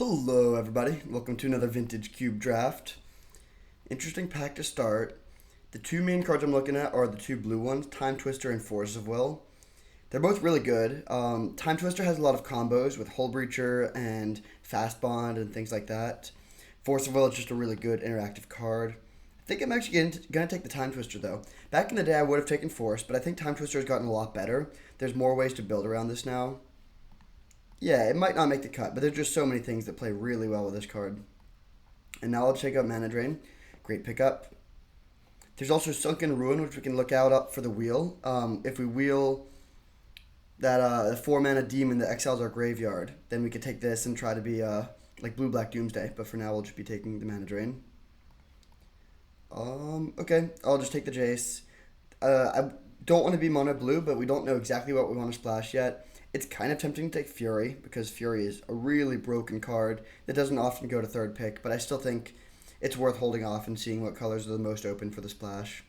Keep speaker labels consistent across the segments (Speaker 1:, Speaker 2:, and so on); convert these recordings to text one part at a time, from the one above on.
Speaker 1: Hello, everybody. Welcome to another Vintage Cube draft. Interesting pack to start. The two main cards I'm looking at are the two blue ones, Time Twister and Force of Will. They're both really good. Time Twister has a lot of combos with Hull Breacher and Fast Bond and things like that. Force of Will is just a really good interactive card. I think I'm actually going to take the Time Twister, though. Back in the day, I would have taken Force, but I think Time Twister has gotten a lot better. There's more ways to build around this now. Yeah, it might not make the cut, but there's just so many things that play really well with this card. And now I'll check out Mana Drain. Great pickup. There's also Sunken Ruin, which we can look out up for the wheel. If we wheel that 4 mana demon that exiles our graveyard, then we could take this and try to be like Blue-Black Doomsday. But for now, we'll just be taking the Mana Drain. Okay, I'll just take the Jace. I don't want to be mono blue, but we don't know exactly what we want to splash yet. It's kind of tempting to take Fury, because Fury is a really broken card that doesn't often go to third pick, but I still think it's worth holding off and seeing what colors are the most open for the splash.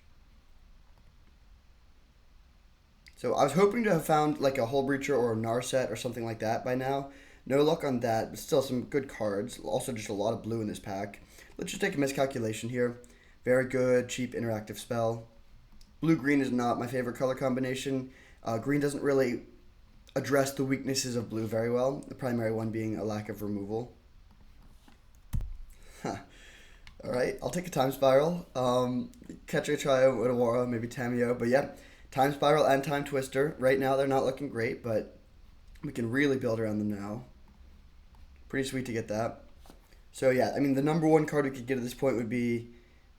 Speaker 1: So I was hoping to have found like a Hull Breacher or a Narset or something like that by now. No luck on that, but still some good cards. Also just a lot of blue in this pack. Let's just take a miscalculation here. Very good, cheap, interactive spell. Blue-green is not my favorite color combination. Green doesn't really address the weaknesses of blue very well, the primary one being a lack of removal. Huh. Alright, I'll take a Time Spiral. Catcher Trio, Odawara, maybe Tamio, but yeah, Time Spiral and Time Twister. Right now they're not looking great, but we can really build around them now. Pretty sweet to get that. So yeah, I mean the number one card we could get at this point would be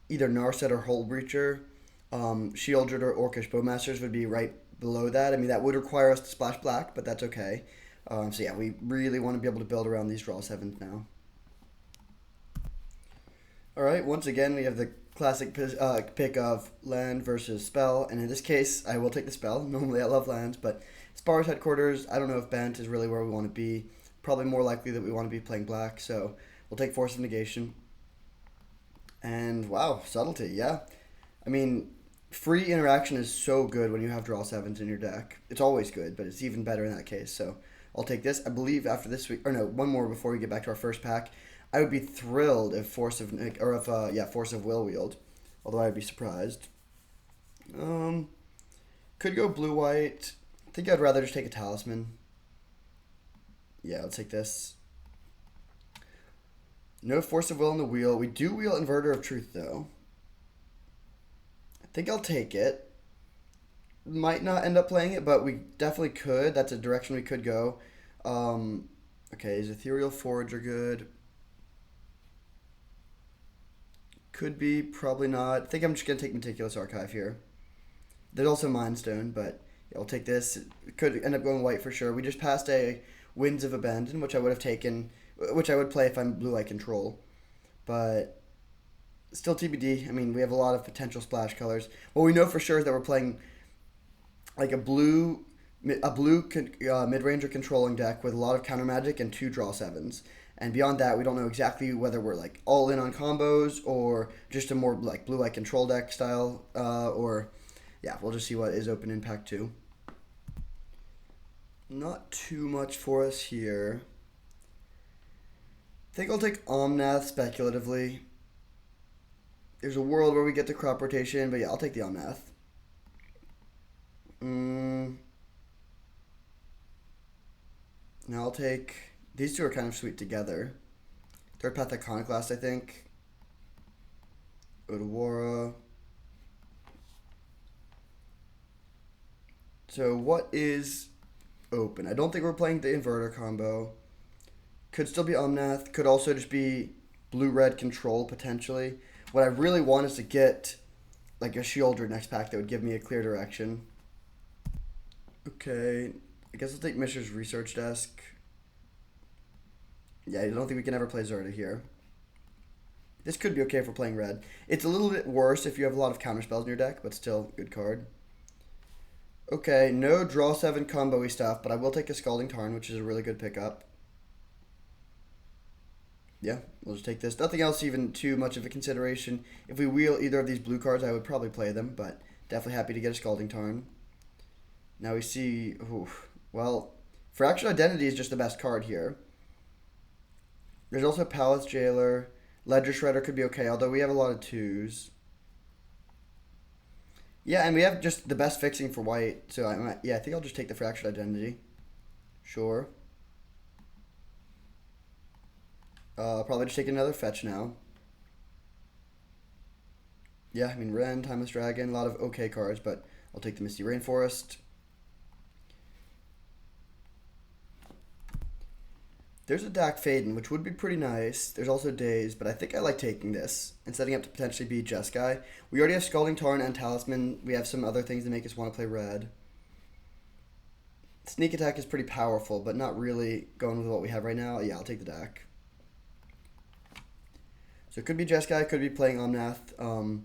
Speaker 1: either Narset or Hull Breacher. Shieldred or Orcish Bowmasters would be right below that. I mean, that would require us to splash black, but that's okay. So yeah, we really want to be able to build around these draw sevens now. Alright, once again, we have the classic pick of land versus spell, and in this case, I will take the spell. Normally I love lands, but Spar's Headquarters, I don't know if Bant is really where we want to be. Probably more likely that we want to be playing black, so we'll take Force of Negation. And wow, Subtlety, yeah. I mean, free interaction is so good when you have draw sevens in your deck. It's always good, but it's even better in that case. So I'll take this. I believe after this week, or no, one more before we get back to our first pack. I would be thrilled if Force of Will wheeled, although I'd be surprised. Could go blue white. I think I'd rather just take a Talisman. Yeah, I'll take this. No Force of Will in the wheel. We do wheel Inverter of Truth though. I think I'll take it. Might not end up playing it, but we definitely could. That's a direction we could go. Okay, is Ethereal Forager good? Could be, probably not. I think I'm just going to take Meticulous Archive here. There's also Mind Stone, but yeah, I'll take this. It could end up going white for sure. We just passed a Winds of Abandon, which I would have taken, which I would play if I'm blue-eye control. But still TBD. I mean, we have a lot of potential splash colors. What we know for sure is that we're playing like a blue mid-ranger controlling deck with a lot of counter magic and two draw sevens. And beyond that, we don't know exactly whether we're like all in on combos or just a more like blue-eye control deck style. Or yeah, we'll just see what is open in pack 2. Not too much for us here. I think I'll take Omnath speculatively. There's a world where we get the crop rotation, but yeah, I'll take the Omnath. Now I'll take... These two are kind of sweet together. Third Path Iconoclast, I think. Odawara. So what is open? I don't think we're playing the Inverter combo. Could still be Omnath. Could also just be blue-red control, potentially. What I really want is to get like a Shieldred next pack that would give me a clear direction. Okay, I guess I'll take Mishra's Research Desk. Yeah, I don't think we can ever play Zerda here. This could be okay for playing red. It's a little bit worse if you have a lot of counter spells in your deck, but still, good card. Okay, no draw 7 combo-y stuff, but I will take a Scalding Tarn, which is a really good pickup. Yeah, we'll just take this. Nothing else even too much of a consideration. If we wheel either of these blue cards, I would probably play them, but definitely happy to get a Scalding Tarn. Now we see... Well, Fractured Identity is just the best card here. There's also Palace Jailer. Ledger Shredder could be okay, although we have a lot of twos. Yeah, and we have just the best fixing for white, so I think I'll just take the Fractured Identity. Sure. Probably just take another fetch now. Yeah, I mean, Ren, Timeless Dragon, a lot of okay cards, but I'll take the Misty Rainforest. There's a Dak Faden, which would be pretty nice. There's also Daze, but I think I like taking this and setting up to potentially be Jeskai. We already have Scalding Tarn and Talisman. We have some other things that make us want to play red. Sneak Attack is pretty powerful, but not really going with what we have right now. Yeah, I'll take the Dak. So it could be Jeskai, could be playing Omnath.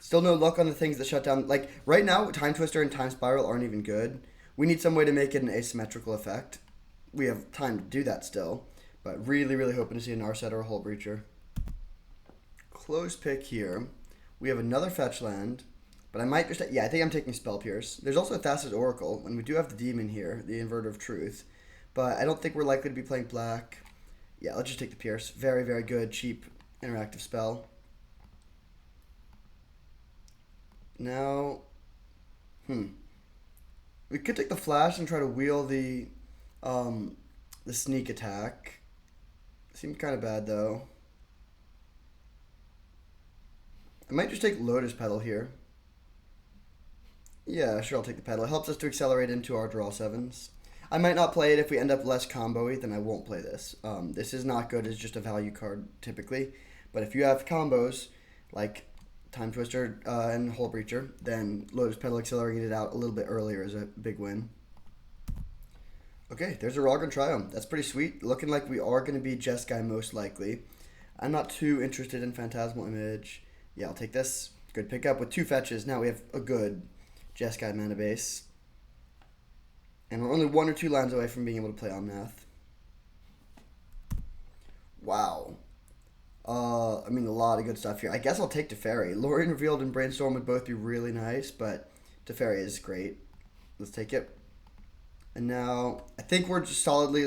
Speaker 1: Still no luck on the things that shut down. Like, right now, Time Twister and Time Spiral aren't even good. We need some way to make it an asymmetrical effect. We have time to do that still. But really, really hoping to see a Narset or a Hull Breacher. Close pick here. We have another fetch land. But I might just... Yeah, I think I'm taking Spell Pierce. There's also Thassa's Oracle. And we do have the Demon here, the Inverter of Truth. But I don't think we're likely to be playing black. Yeah, let's just take the Pierce. Very, very good, cheap, interactive spell. Now, we could take the Flash and try to wheel the Sneak Attack. Seems kind of bad though. I might just take Lotus Petal here. Yeah, sure, I'll take the Petal. It helps us to accelerate into our draw 7s. I might not play it if we end up less combo-y, then I won't play this. This is not good as just a value card typically, but if you have combos like Time Twister and Hull Breacher, then Lotus Petal accelerating it out a little bit earlier is a big win. Okay, there's a Roggen Triumph. That's pretty sweet. Looking like we are going to be Jeskai most likely. I'm not too interested in Phantasmal Image. Yeah, I'll take this. Good pickup with 2 fetches. Now we have a good Jeskai mana base. And we're only 1 or 2 lines away from being able to play Omnath. Wow. I mean, a lot of good stuff here. I guess I'll take Teferi. Lorien Revealed and Brainstorm would both be really nice, but Teferi is great. Let's take it. And now, I think we're just solidly,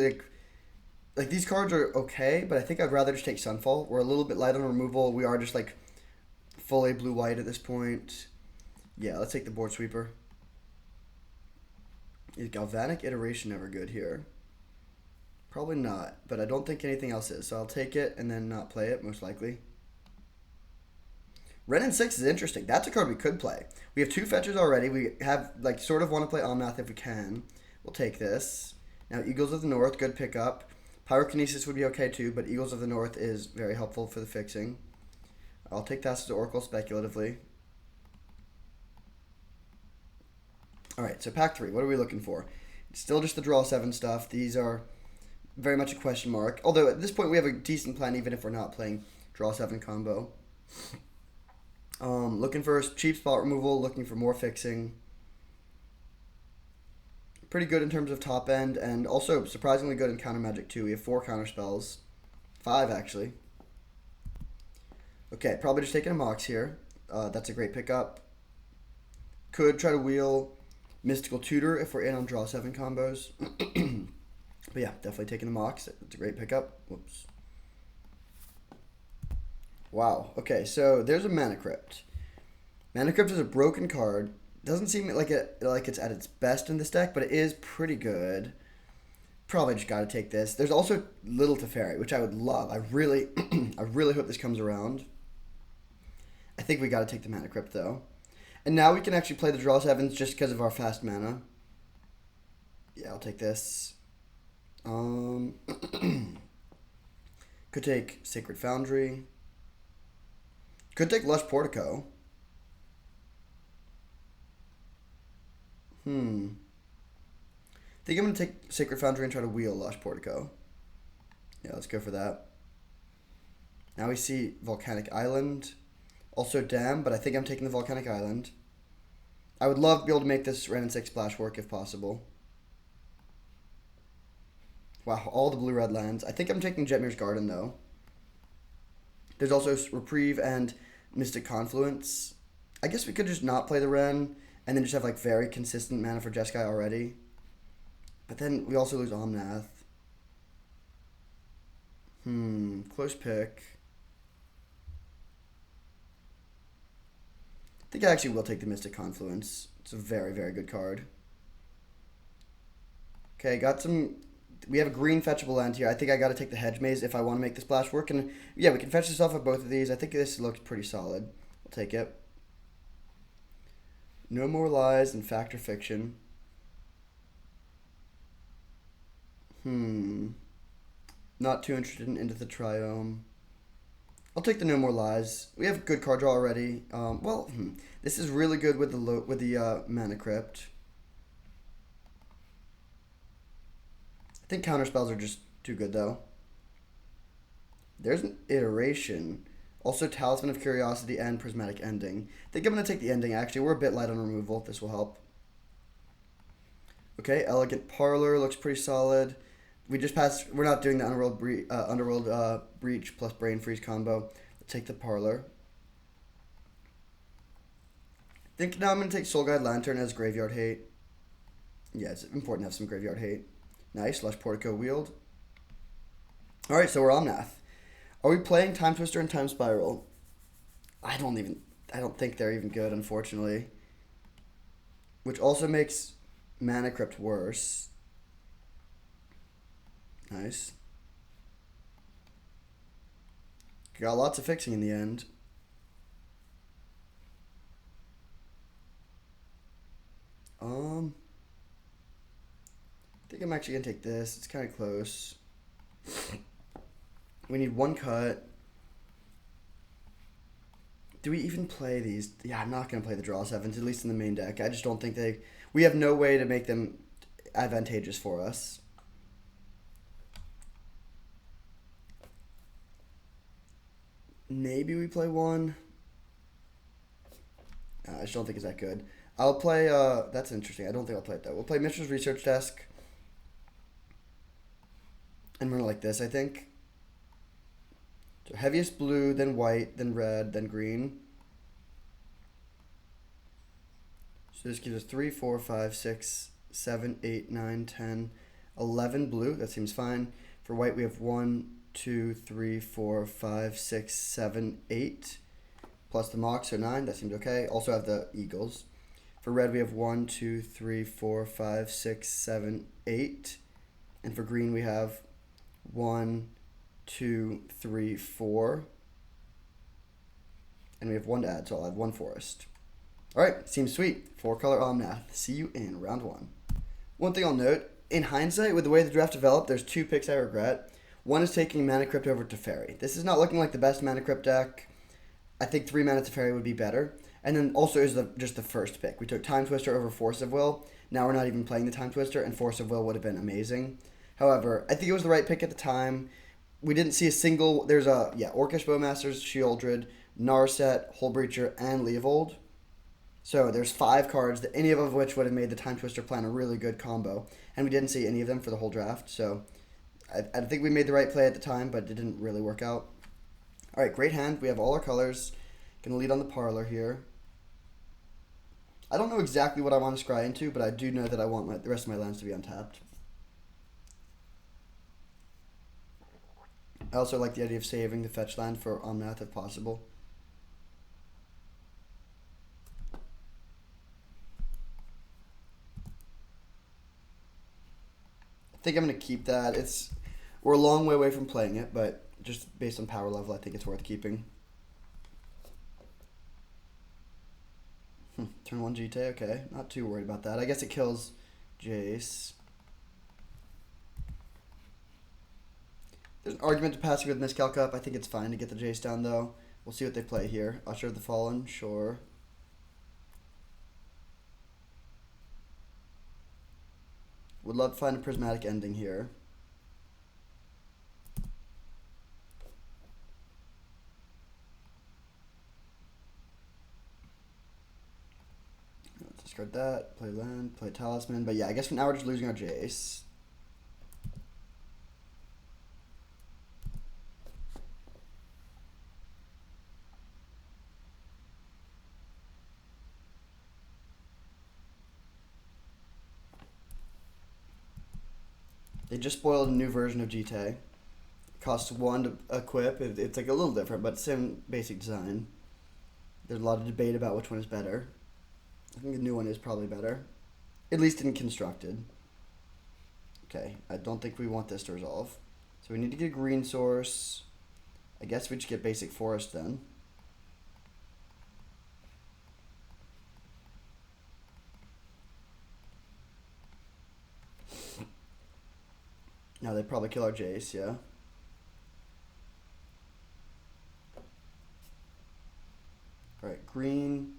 Speaker 1: like these cards are okay, but I think I'd rather just take Sunfall. We're a little bit light on removal. We are just, like, fully blue-white at this point. Yeah, let's take the Board Sweeper. Is Galvanic Iteration ever good here? Probably not, but I don't think anything else is. So I'll take it and then not play it, most likely. Wrenn and 6 is interesting. That's a card we could play. We have 2 fetches already. We have, like, sort of want to play Omnath if we can. We'll take this. Now, Eagles of the North, good pickup. Pyrokinesis would be okay too, but Eagles of the North is very helpful for the fixing. I'll take Thassa's Oracle speculatively. Alright, so pack 3. What are we looking for? It's still just the draw 7 stuff. These are very much a question mark. Although at this point we have a decent plan even if we're not playing draw 7 combo. Looking for cheap spot removal, looking for more fixing. Pretty good in terms of top end, and also surprisingly good in counter magic too. We have 4 counter spells. 5 actually. Okay, probably just taking a Mox here. That's a great pickup. Could try to wheel Mystical Tutor if we're in on draw 7 combos. But yeah, definitely taking the Mox. It's a great pickup. Whoops. Wow. Okay, so there's a Mana Crypt. Mana Crypt is a broken card. Doesn't seem like it's at its best in this deck, but it is pretty good. Probably just got to take this. There's also Little Teferi, which I would love. I really hope this comes around. I think we got to take the Mana Crypt though. And now we can actually play the draw 7s just because of our fast mana. Yeah, I'll take this. Could take Sacred Foundry. Could take Lush Portico. I think I'm going to take Sacred Foundry and try to wheel Lush Portico. Yeah, let's go for that. Now we see Volcanic Island. Also Dam, but I think I'm taking the Volcanic Island. I would love to be able to make this Wrenn and 6 splash work if possible. Wow, all the blue-red lands. I think I'm taking Jetmir's Garden, though. There's also Reprieve and Mystic Confluence. I guess we could just not play the Wrenn and then just have, like, very consistent mana for Jeskai already. But then we also lose Omnath. Close pick. I think I actually will take the Mystic Confluence. It's a very, very good card. Okay, got some. We have a green fetchable land here. I think I got to take the Hedge Maze if I want to make the splash work. And yeah, we can fetch this off of both of these. I think this looks pretty solid. I'll take it. No More Lies and Fact or Fiction. Not too interested in Into the Triome. I'll take the No More Lies. We have good card draw already. This is really good with the Mana Crypt. I think counter spells are just too good though. There's an Iteration. Also Talisman of Curiosity and Prismatic Ending. I think I'm going to take the Ending actually. We're a bit light on removal. This will help. Okay, Elegant Parlor looks pretty solid. We just passed. We're not doing the Underworld Breach plus Brain Freeze combo. Let's take the Parlor. I think now I'm going to take Soul Guide Lantern as Graveyard Hate. Yeah, it's important to have some Graveyard Hate. Nice. Lush Portico Wield. Alright, so we're Omnath. Are we playing Time Twister and Time Spiral? I don't think they're even good, unfortunately. Which also makes Mana Crypt worse. Nice. Got lots of fixing in the end. I think I'm actually going to take this. It's kind of close. We need one cut. Do we even play these? Yeah, I'm not going to play the draw sevens, at least in the main deck. I just don't think we have no way to make them advantageous for us. Maybe we play one. I just don't think it's that good. I'll play, that's interesting. I don't think I'll play it though. We'll play Mishra's Research Desk. And run it like this, I think. So heaviest blue, then white, then red, then green. So this gives us 3, 4, 5, 6, 7, 8, 9, 10, 11 blue. That seems fine. For white, we have 1, 2, 3, 4, 5, 6, 7, 8. Plus the Mox, so 9. That seems okay. Also have the Eagles. For red, we have 1, 2, 3, 4, 5, 6, 7, 8. And for green, we have 1, 2, 3, 4. And we have 1 to add, so I'll add 1 forest. Alright, seems sweet. 4-color Omnath. See you in round 1. One thing I'll note, in hindsight, with the way the draft developed, there's 2 picks I regret. One is taking Mana Crypt over Teferi. This is not looking like the best Mana Crypt deck. I think 3 mana Teferi would be better. And then also is just the first pick. We took Time Twister over Force of Will. Now we're not even playing the Time Twister, and Force of Will would have been amazing. However, I think it was the right pick at the time. We didn't see a single... There's Orcish Bowmasters, Sheoldred, Narset, Hullbreacher, and Leovold. So there's 5 cards, that any of which would have made the Time Twister plan a really good combo. And we didn't see any of them for the whole draft. So I think we made the right play at the time, but it didn't really work out. All right, great hand. We have all our colors. Going to lead on the Parlor here. I don't know exactly what I want to scry into, but I do know that I want the rest of my lands to be untapped. I also like the idea of saving the fetch land for Omnath if possible. I think I'm going to keep that. We're a long way away from playing it, but just based on power level, I think it's worth keeping. Turn 1 GT, okay. Not too worried about that. I guess it kills Jace. There's an argument to passing with Miscalc up. I think it's fine to get the Jace down, though. We'll see what they play here. Usher of the Fallen, sure. Would love to find a Prismatic Ending here. Let's discard that. Play land, play Talisman. But yeah, I guess for now we're just losing our Jace. They just spoiled a new version of GTA. costs 1 to equip. It's like a little different, but same basic design. There's a lot of debate about which one is better. I think the new one is probably better, at least in constructed. Okay, I don't think we want this to resolve. So we need to get a green source. I guess we just get basic forest then. Now they probably kill our Jace, yeah. Alright, green,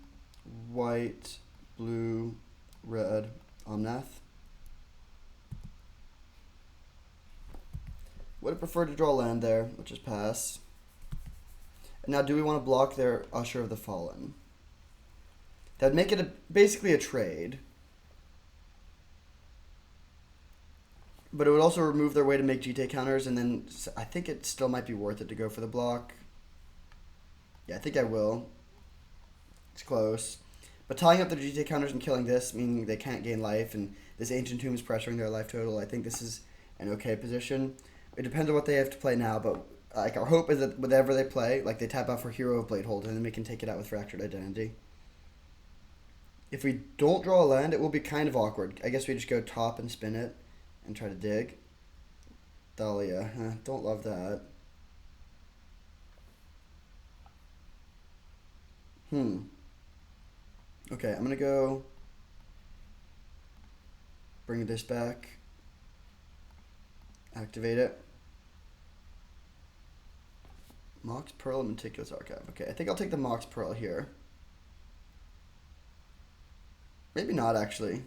Speaker 1: white, blue, red, Omnath. Would have preferred to draw land there, which is pass. And now do we want to block their Usher of the Fallen? That'd make it basically a trade. But it would also remove their way to make GT counters, and then I think it still might be worth it to go for the block. Yeah, I think I will. It's close. But tying up the GT counters and killing this, meaning they can't gain life, and this Ancient Tomb is pressuring their life total, I think this is an okay position. It depends on what they have to play now, but like our hope is that whatever they play, like they tap out for Hero of Bladehold, and then we can take it out with Fractured Identity. If we don't draw a land, it will be kind of awkward. I guess we just go top and spin it and try to dig. Dahlia, don't love that. Okay, I'm gonna go bring this back. Activate it. Mox Pearl and Meticulous Archive. Okay, I think I'll take the Mox Pearl here. Maybe not, actually.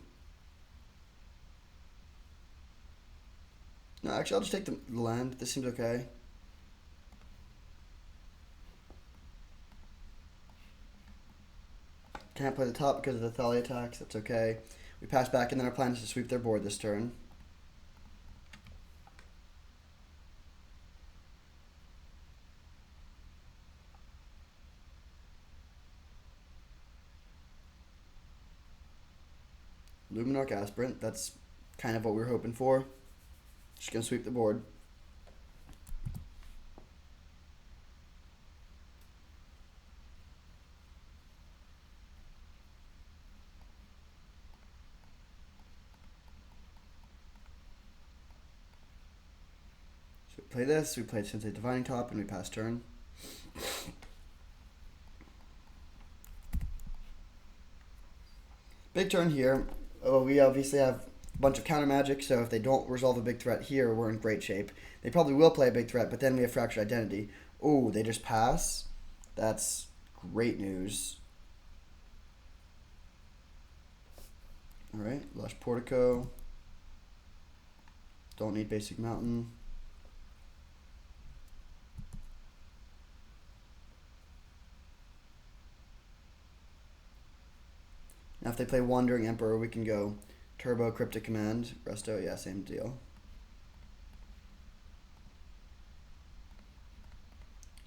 Speaker 1: No, actually, I'll just take the land. This seems okay. Can't play the top because of the Thalia attacks. That's okay. We pass back, and then our plan is to sweep their board this turn. Luminarch Aspirant. That's kind of what we were hoping for. Just gonna sweep the board. So we play this, we played Sensei Divining Top, and we pass turn. Big turn here. Oh, we obviously have a bunch of counter magic, so if they don't resolve a big threat here, we're in great shape. They probably will play a big threat, but then we have Fractured Identity. Oh, they just pass? That's great news. Alright, Lush Portico. Don't need Basic Mountain. Now if they play Wandering Emperor, we can go Turbo, Cryptic Command, Resto, yeah, same deal.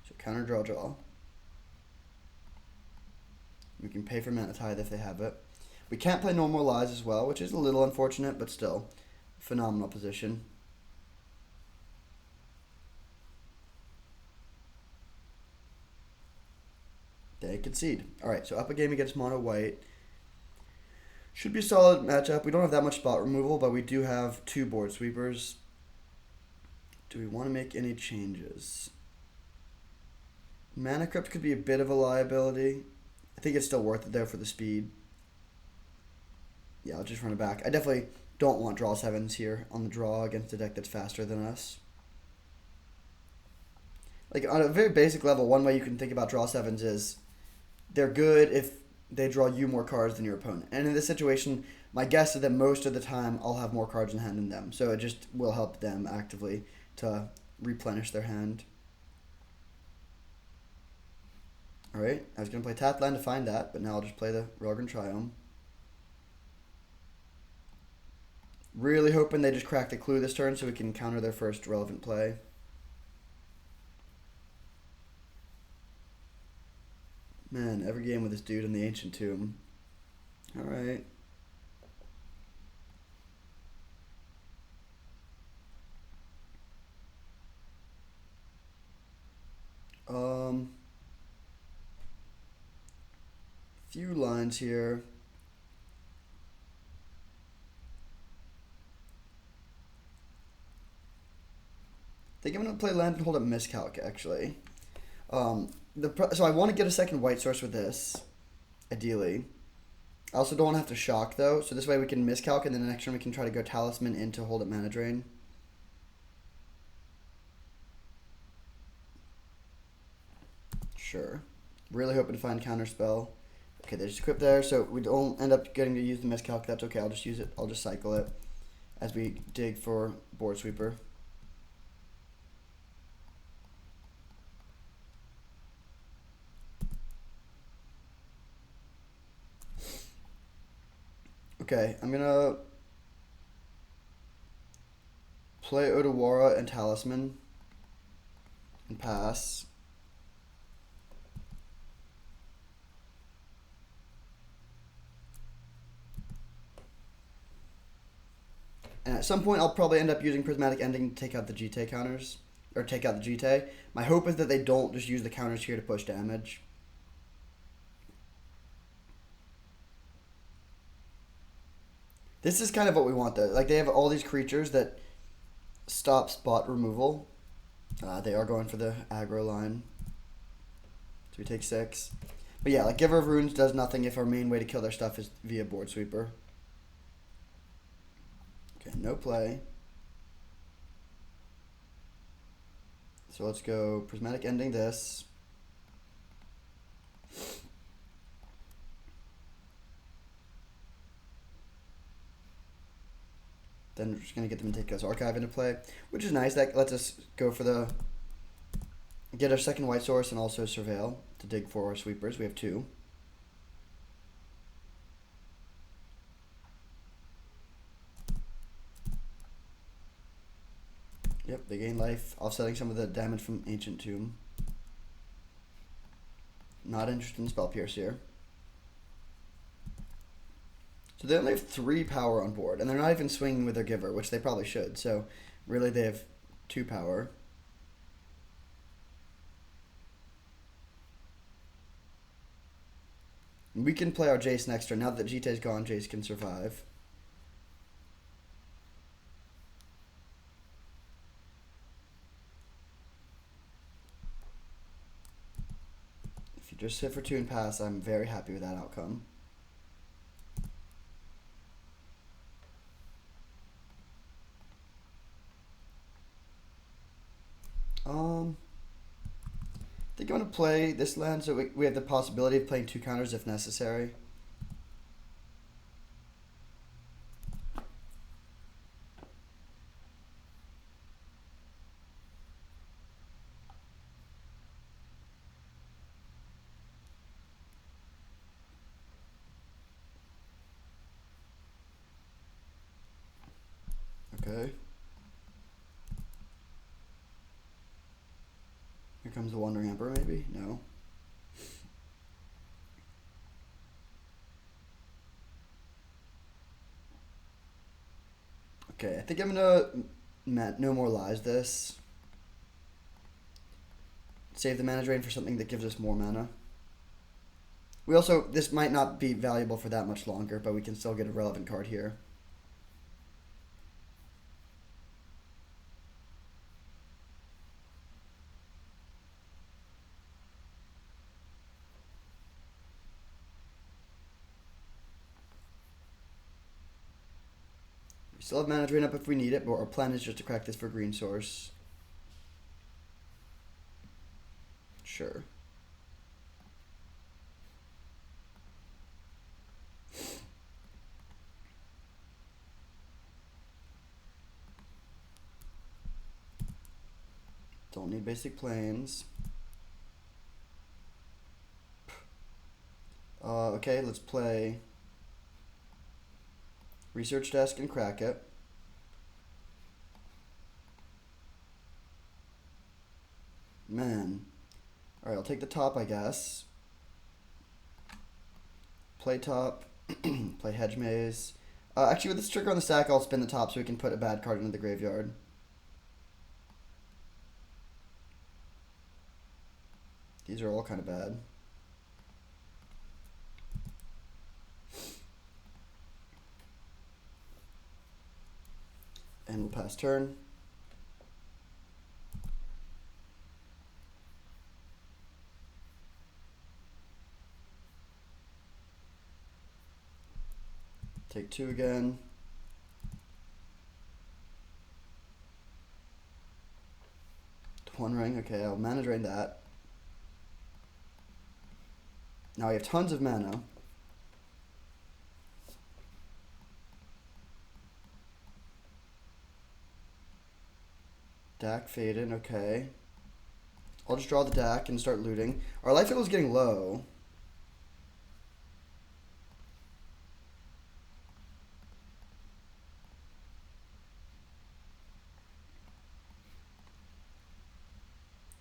Speaker 1: So counter draw. We can pay for Mana Tithe if they have it. We can't play No More Lies as well, which is a little unfortunate, but still, phenomenal position. They concede. Alright, so up a game against Mono White. Should be a solid matchup. We don't have that much spot removal, but we do have 2 board sweepers. Do we want to make any changes? Mana Crypt could be a bit of a liability. I think it's still worth it though for the speed. Yeah, I'll just run it back. I definitely don't want draw 7s here on the draw against a deck that's faster than us. Like on a very basic level, one way you can think about draw 7s is they're good if they draw you more cards than your opponent. And in this situation, my guess is that most of the time I'll have more cards in hand than them. So it just will help them actively to replenish their hand. Alright, I was going to play Tatland to find that, but now I'll just play the Rogran Triome. Really hoping they just crack the clue this turn so we can counter their first relevant play. Man, every game with this dude in the Ancient Tomb. Alright. few lines here. I think I'm going to play land and hold up Miscalc, actually. So I want to get a second white source with this, ideally. I also don't want to have to shock, though, so this way we can Miscalc, and then the next turn we can try to go Talisman into hold up Mana Drain. Sure. Really hoping to find Counterspell. Okay, they just equip there, so we don't end up getting to use the Miscalc. That's okay, I'll just use it. I'll just cycle it as we dig for Board Sweeper. Okay, I'm gonna play Odawara and Talisman and pass. And at some point, I'll probably end up using Prismatic Ending to take out the GT counters, or take out the GT. My hope is that they don't just use the counters here to push damage. This is kind of what we want, though. Like, they have all these creatures that stop spot removal. They are going for the aggro line. So we take 6. But yeah, like, Giver of Runes does nothing if our main way to kill their stuff is via Board Sweeper. Okay, no play. So let's go Prismatic Ending this. Then we're just going to get them to take us Archive into play, which is nice. That lets us go for the... get our second white source and also Surveil to dig for our sweepers. We have 2. Yep, they gain life, offsetting some of the damage from Ancient Tomb. Not interested in Spell Pierce here. So they only have 3 power on board, and they're not even swinging with their Giver, which they probably should. So really they have 2 power. We can play our Jace next turn. Now that GT's gone, Jace can survive. If you just sit for 2 and pass, I'm very happy with that outcome. I think I'm going to play this land so we have the possibility of playing 2 counters if necessary. Okay. Here comes the Wandering Emperor, maybe? No. Okay, I think I'm gonna No More Lies this. Save the Mana Drain for something that gives us more mana. We also, this might not be valuable for that much longer, but we can still get a relevant card here. We still have Mana Drain up if we need it, but our plan is just to crack this for green source. Sure. Don't need basic planes. Okay, let's play Research Desk and crack it. Man. Alright, I'll take the top, I guess. Play top. Play Hedge Maze. Actually, with this trigger on the stack, I'll spin the top so we can put a bad card into the graveyard. These are all kind of bad. pass turn. Take 2 again. One ring. Okay, I'll mana drain that. Now we have tons of mana. Dak Faden, okay. I'll just draw the Dak and start looting. Our life total is getting low.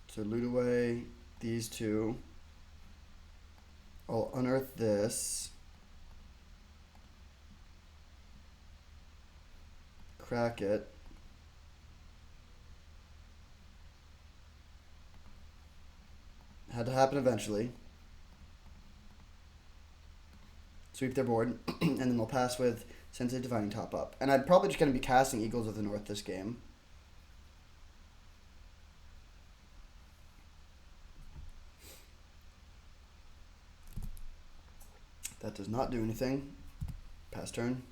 Speaker 1: So loot away these 2. I'll unearth this. Crack it. Had to happen eventually. Sweep their board, and then they'll pass with Sensei Divining Top Up. And I'm probably just going to be casting Eagles of the North this game. That does not do anything. Pass turn.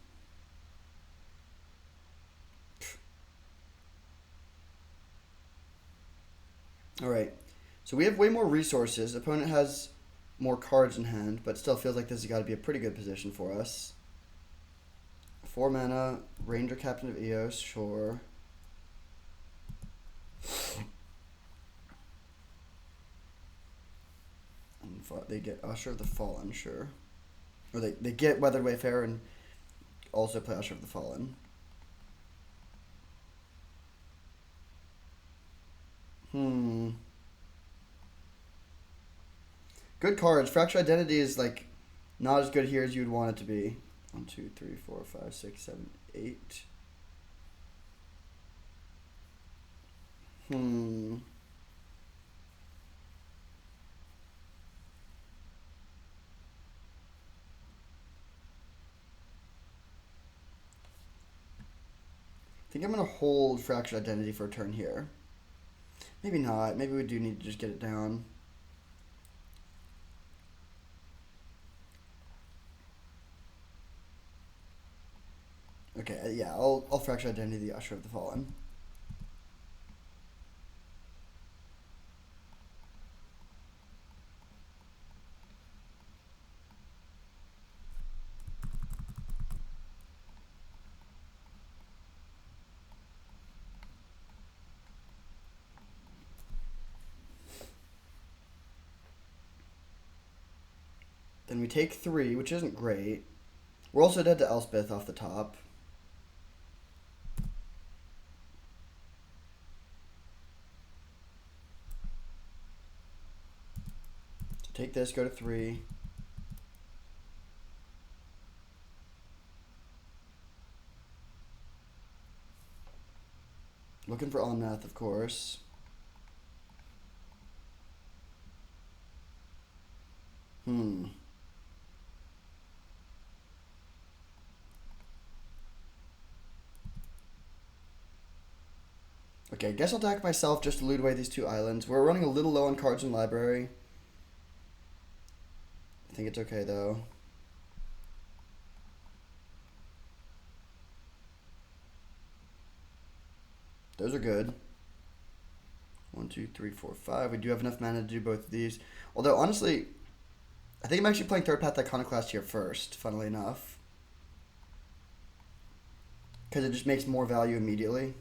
Speaker 1: Alright. So we have way more resources. Opponent has more cards in hand, but still feels like this has got to be a pretty good position for us. 4 mana, Ranger Captain of Eos, sure. And they get Usher of the Fallen, sure. Or they get Weathered Wayfarer and also play Usher of the Fallen. Good cards. Fractured Identity is like not as good here as you'd want it to be. 1, 2, 3, 4, 5, 6, 7, 8. I think I'm going to hold Fractured Identity for a turn here. Maybe not. Maybe we do need to just get it down. Okay, yeah, I'll Fractured Identity the Usher of the Fallen. Then we take 3, which isn't great. We're also dead to Elspeth off the top. So take this, go to 3. Looking for Omnath, of course. Okay, I guess I'll attack myself just to loot away these 2 islands. We're running a little low on cards in library. I think it's okay, though. Those are good. 1, 2, 3, 4, 5. We do have enough mana to do both of these. Although, honestly, I think I'm actually playing Third Path Iconoclast here first, funnily enough. Because it just makes more value immediately.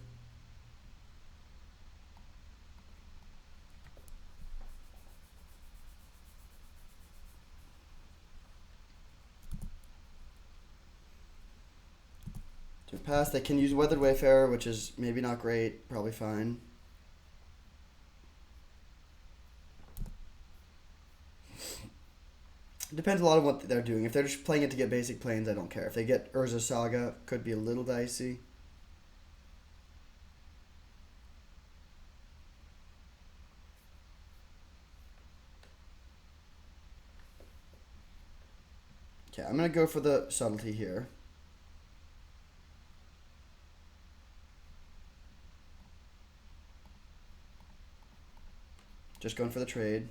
Speaker 1: To pass, they can use Weathered Wayfarer, which is maybe not great, probably fine. It depends a lot on what they're doing. If they're just playing it to get basic planes, I don't care. If they get Urza Saga, could be a little dicey. Okay, I'm going to go for the subtlety here. Just going for the trade.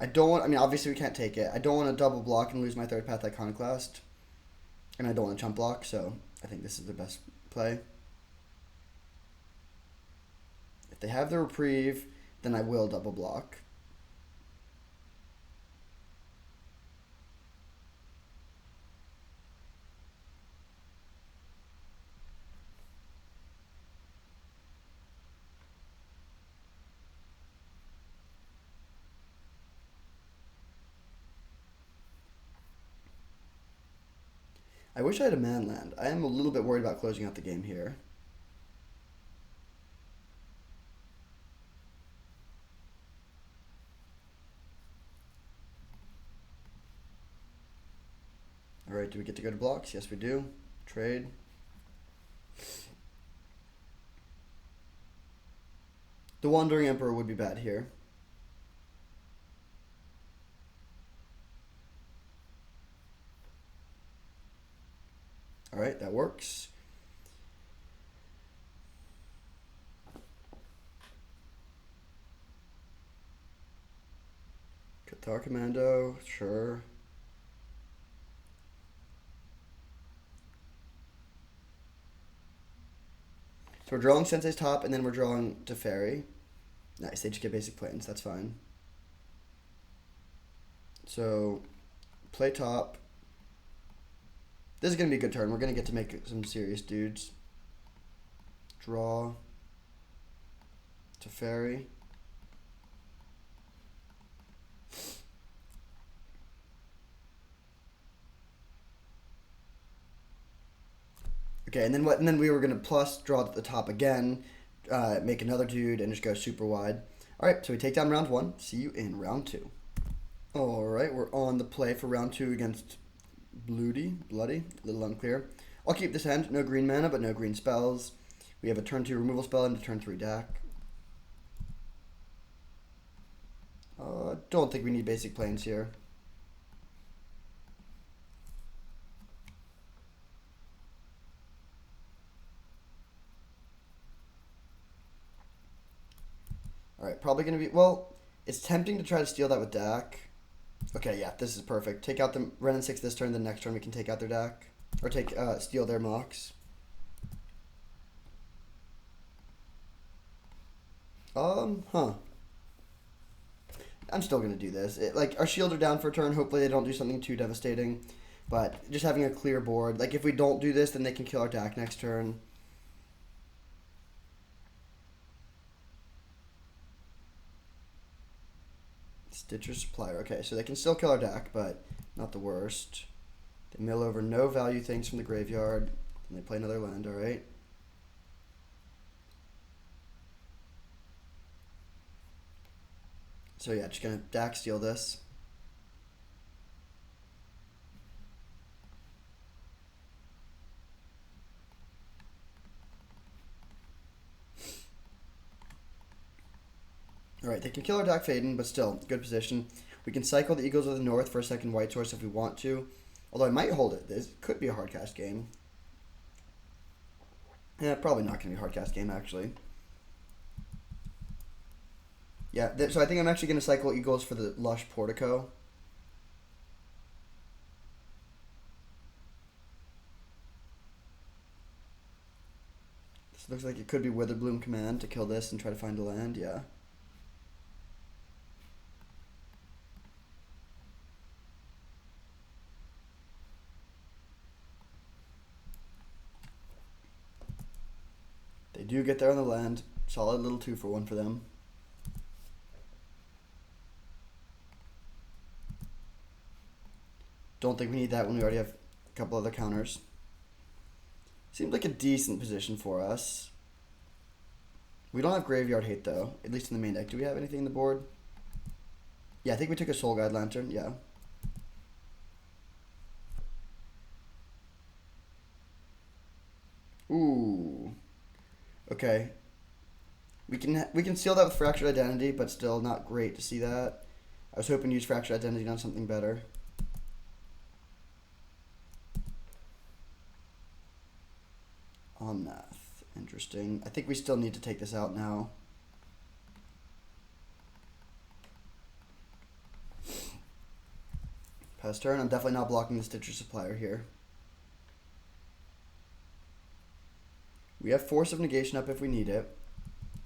Speaker 1: I don't want... I mean, obviously we can't take it. I don't want to double block and lose my third path Iconoclast. And I don't want to chump block, so I think this is the best play. If they have the reprieve, then I will double block. I wish I had a man land. I am a little bit worried about closing out the game here. Alright, do we get to go to blocks? Yes, we do. Trade. The Wandering Emperor would be bad here. Alright, that works. Cathar Commando, sure. So we're drawing Sensei's top, and then we're drawing Teferi. Nice, they just get basic planes, that's fine. So, play top. This is going to be a good turn. We're going to get to make some serious dudes. Draw. Teferi. Okay, and then what? And then we were gonna plus draw at the top again, make another dude, and just go super wide. All right, so we take down round 1. See you in round 2. All right, we're on the play for round 2 against Bloody, a little unclear. I'll keep this hand. No green mana, but no green spells. We have a turn 2 removal spell and a turn 3 deck. Don't think we need basic planes here. Alright, probably going to be... Well, it's tempting to try to steal that with Dak. Okay, yeah, this is perfect. Take out the Wrenn and 6 this turn, the next turn we can take out their Dak. Or steal their Mox. Huh. I'm still going to do this. Like, our shields are down for a turn. Hopefully they don't do something too devastating. But just having a clear board. Like, if we don't do this, then they can kill our Dak next turn. Stitcher Supplier. Okay, so they can still kill our Dak, but not the worst. They mill over no value things from the graveyard. And they play another land, alright? So yeah, just gonna Dak steal this. Alright, they can kill our Dak Faden, but still, good position. We can cycle the Eagles of the North for a second white source if we want to. Although I might hold it. This could be a hard cast game. Yeah, probably not going to be a hard cast game, actually. Yeah, so I think I'm actually going to cycle Eagles for the Lush Portico. This looks like it could be Witherbloom Command to kill this and try to find a land, yeah. They do get there on the land. Solid little 2-for-1 for them. Don't think we need that when we already have a couple other counters. Seems like a decent position for us. We don't have Graveyard Hate though, at least in the main deck. Do we have anything in the board? Yeah, I think we took a Soul Guide Lantern, yeah. Ooh. Okay. We can seal that with Fractured Identity, but still not great to see that. I was hoping to use Fractured Identity on something better. Omnath. Interesting. I think we still need to take this out now. Pass turn. I'm definitely not blocking the Stitcher Supplier here. We have Force of Negation up if we need it.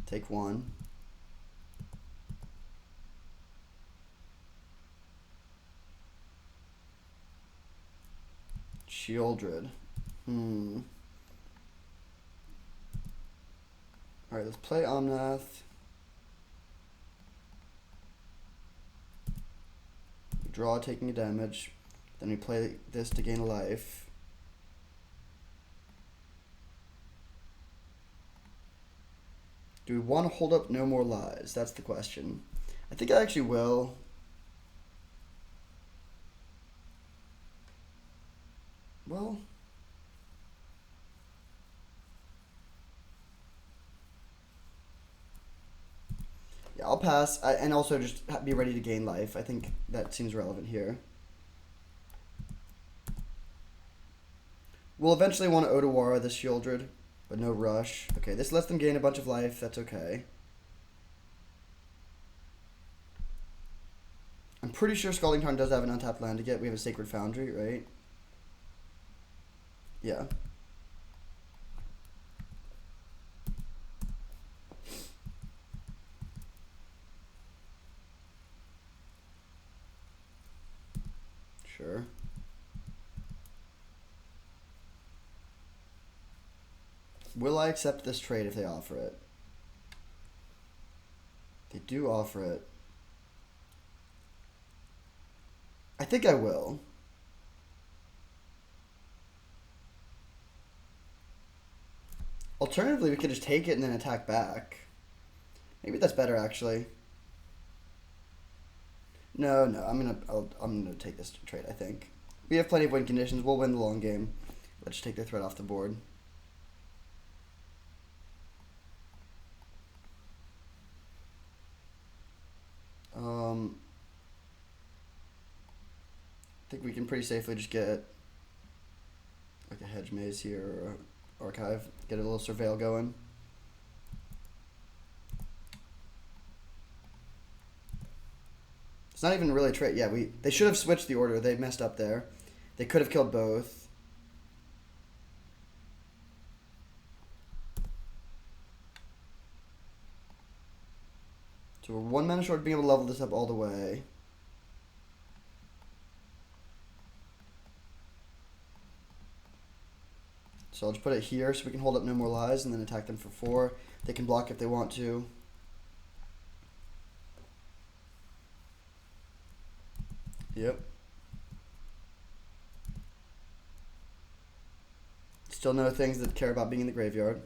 Speaker 1: Take one. Sheoldred. Alright, let's play Omnath. Draw, taking a damage. Then we play this to gain a life. Do we want to hold up No More Lies? That's the question. I think I actually will. Well, yeah, I'll pass. And also just be ready to gain life. I think that seems relevant here. We'll eventually want to Otawara this Sheoldred, but no rush. Okay, this lets them gain a bunch of life. That's okay. I'm pretty sure Scalding Tarn does have an untapped land to get. We have a Sacred Foundry, right? Yeah. Sure. Will I accept this trade if they offer it? They do offer it. I think I will. Alternatively, we could just take it and then attack back. Maybe that's better, actually. No, I'm gonna take this trade. I think we have plenty of win conditions. We'll win the long game. Let's just take their threat off the board. I think we can pretty safely just get like a Hedge Maze here or Archive. Get a little Surveil going. It's not even really a trade. Yeah, they should have switched the order. They messed up there. They could have killed both. So we're 1 mana short of being able to level this up all the way. So I'll just put it here so we can hold up No More Lies and then attack them for 4. They can block if they want to. Yep. Still no things that care about being in the graveyard.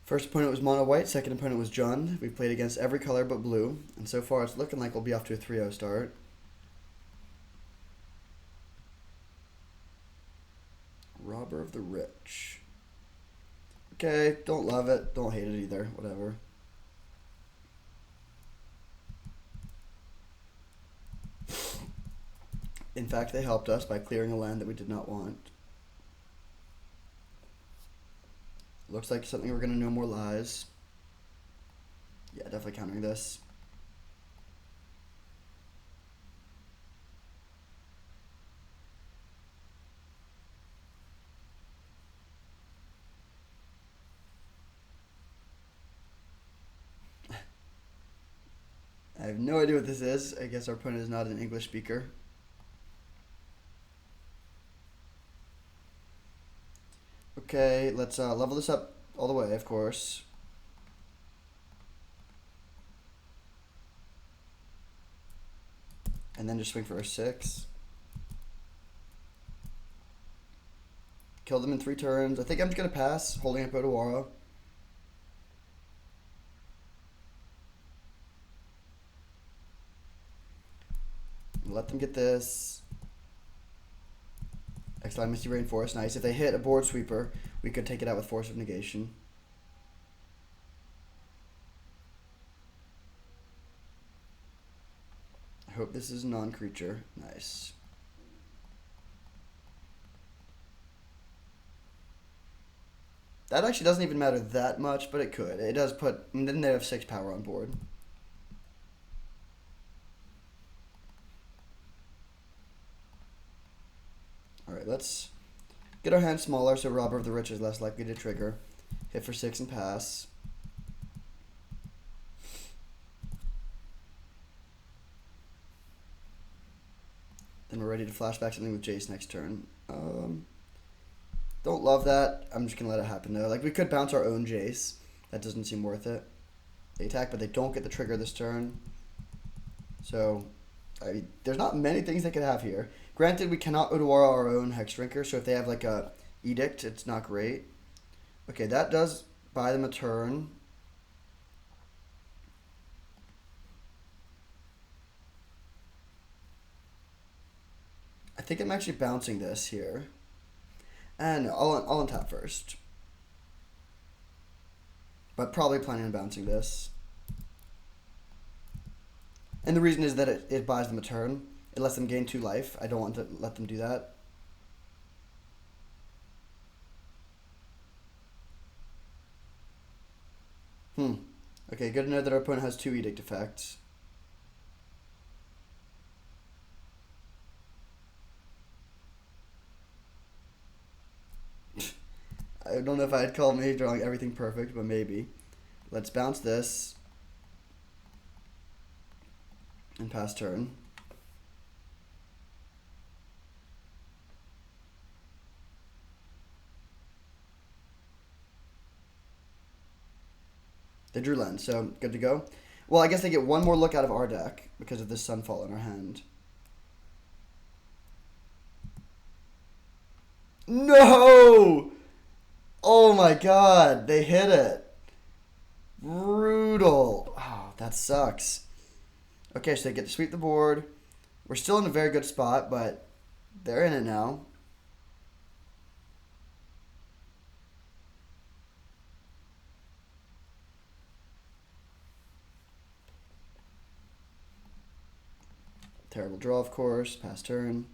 Speaker 1: First opponent was mono white, second opponent was Jund. We've played against every color but blue, and so far it's looking like we'll be off to a 3-0 start. Robber of the Rich. Okay, don't love it, don't hate it either, whatever. In fact, they helped us by clearing a land that we did not want. Looks like something we're going to No More Lies. Yeah, definitely countering this. I have no idea what this is. I guess our opponent is not an English speaker. Okay, let's level this up all the way, of course. And then just swing for a 6. Kill them in 3 turns. I think I'm just going to pass, holding up Otawara. Let them get this. Exile Misty Rainforest, nice. If they hit a board sweeper, we could take it out with Force of Negation. I hope this is non-creature. Nice. That actually doesn't even matter that much, but it could. It does put... And then they have 6 power on board. Alright, let's get our hand smaller so Robber of the Rich is less likely to trigger. Hit for 6 and pass. Then we're ready to flashback something with Jace next turn. Don't love that. I'm just going to let it happen though. Like, we could bounce our own Jace. That doesn't seem worth it. They attack, but they don't get the trigger this turn. So, I mean, there's not many things they could have here. Granted, we cannot Udawara our own Hexdrinker, so if they have like a Edict, it's not great. Okay, that does buy them a turn. I think I'm actually bouncing this here. And I'll untap first. But probably planning on bouncing this. And the reason is that it buys them a turn. It lets them gain 2 life. I don't want to let them do that. Okay, good to know that our opponent has 2 Edict effects. I don't know if I'd call me drawing everything perfect, but maybe. Let's bounce this. And pass turn. They drew land, so good to go. Well, I guess they get one more look out of our deck because of this Sunfall in our hand. No! Oh my god, they hit it. Brutal. Oh, that sucks. Okay, so they get to sweep the board. We're still in a very good spot, but they're in it now. Terrible draw, of course. Pass turn.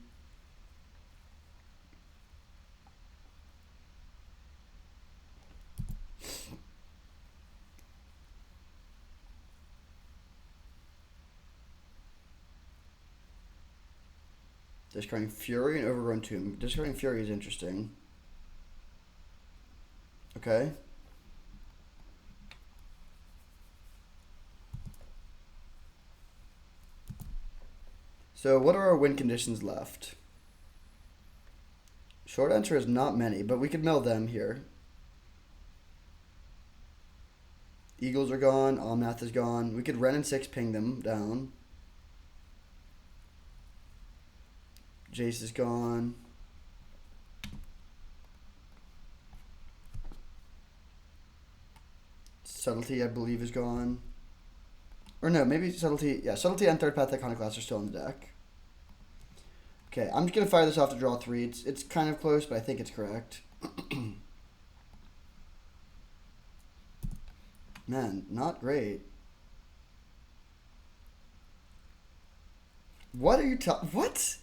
Speaker 1: Discarding Fury and Overrun Tomb. Discarding Fury is interesting. Okay. So what are our win conditions left? Short answer is not many, but we could mill them here. Eagles are gone. Omnath is gone. We could Wrenn and 6 ping them down. Jace is gone. Subtlety, I believe, is gone. Or no, maybe Subtlety. Yeah, Subtlety and Third Path Iconoclast are still in the deck. Okay, I'm just going to fire this off to draw 3. It's kind of close, but I think it's correct. Man, not great. What are you what?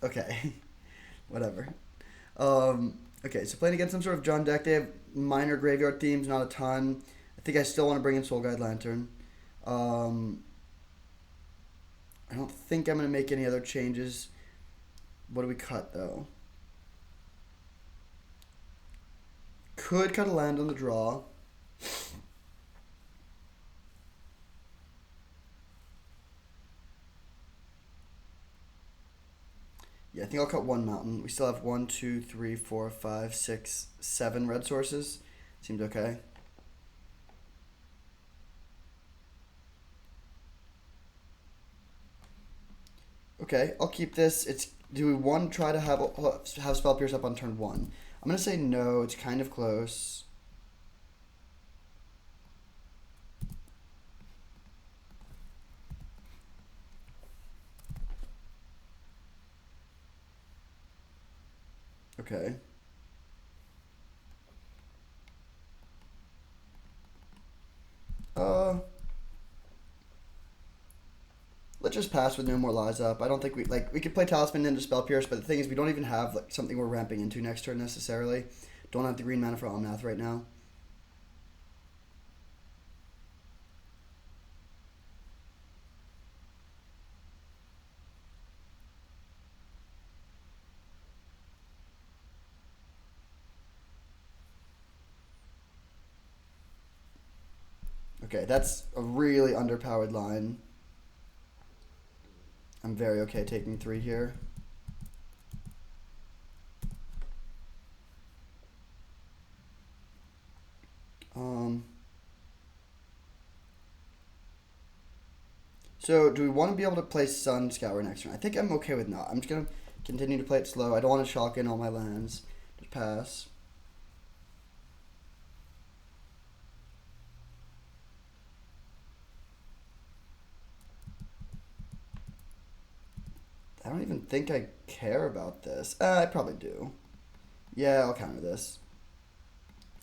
Speaker 1: Okay. Whatever. Okay, so playing against some sort of John deck, they have minor graveyard themes, not a ton. I think I still want to bring in Soul Guide Lantern. I don't think I'm going to make any other changes. What do we cut, though? Could cut a land on the draw. Yeah, I think I'll cut 1 mountain. We still have 1, 2, 3, 4, 5, 6, 7 red sources. Seems okay. Okay, I'll keep this. Do we want to try to have Spell Pierce up on turn 1? I'm going to say no. It's kind of close. Okay. Let's just pass with no more lies up. I don't think we could play Talisman into Spell Pierce, but the thing is we don't even have like something we're ramping into next turn necessarily. Don't have the green mana for Omnath right now. Okay, that's a really underpowered line. I'm very okay taking 3 here. So do we want to be able to play Sun Scour next turn? I think I'm okay with not. I'm just going to continue to play it slow. I don't want to shock in all my lands. Just pass. I don't even think I care about this. I probably do. Yeah, I'll counter this.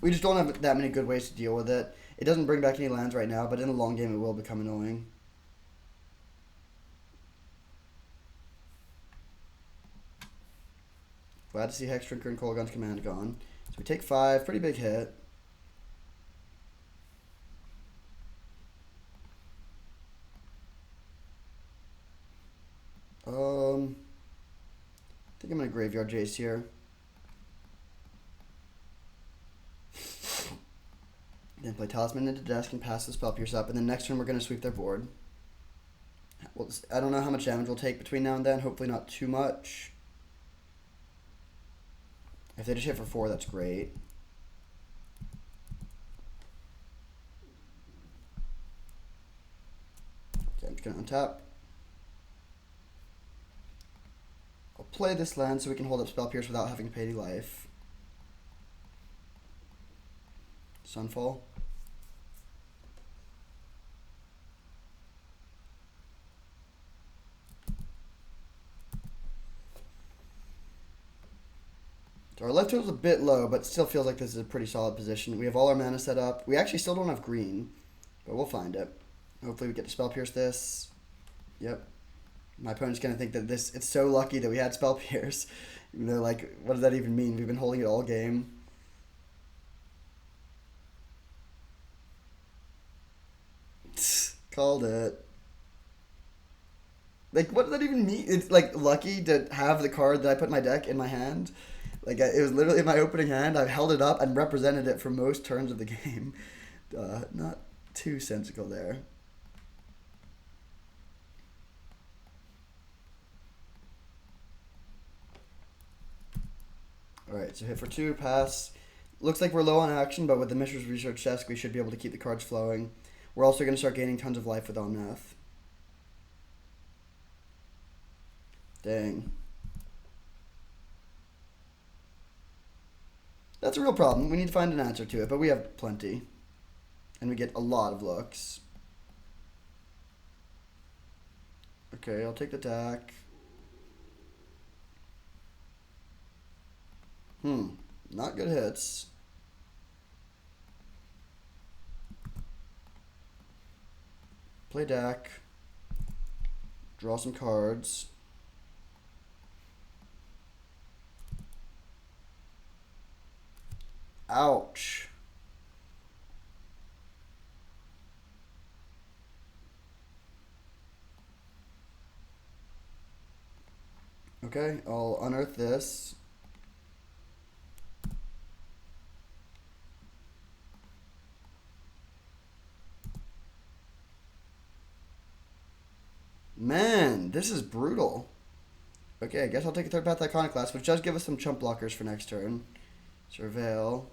Speaker 1: We just don't have that many good ways to deal with it. It doesn't bring back any lands right now, but in the long game it will become annoying. Glad to see Hexdrinker and Kolaghan's Command gone. So we take 5, pretty big hit. I think I'm gonna Graveyard Jace here. Then play Talisman into desk and pass the Spell Pierce up, and then next turn we're gonna sweep their board. Well, I don't know how much damage we'll take between now and then. Hopefully not too much. If they just hit for 4, that's great. Okay, I'm just gonna untap. I'll play this land so we can hold up Spell Pierce without having to pay any life. Sunfall. So our left total's a bit low, but still feels like this is a pretty solid position. We have all our mana set up. We actually still don't have green, but we'll find it. Hopefully we get to Spell Pierce this. Yep. My opponent's going to think that it's so lucky that we had Spell Pierce. Even though, like, what does that even mean? We've been holding it all game. Called it. Like, what does that even mean? It's, like, lucky to have the card that I put in my deck in my hand. Like, it was literally my opening hand. I held it up and represented it for most turns of the game. Not too sensical there. Alright, so hit for 2, pass. Looks like we're low on action, but with the Mishra's Research Desk, we should be able to keep the cards flowing. We're also going to start gaining tons of life with Omnath. Dang. That's a real problem. We need to find an answer to it, but we have plenty. And we get a lot of looks. Okay, I'll take the attack. Not good hits. Play deck. Draw some cards. Ouch. Okay, I'll unearth this. Man, this is brutal. Okay, I guess I'll take a third path Iconoclast, which does give us some chump blockers for next turn. Surveil.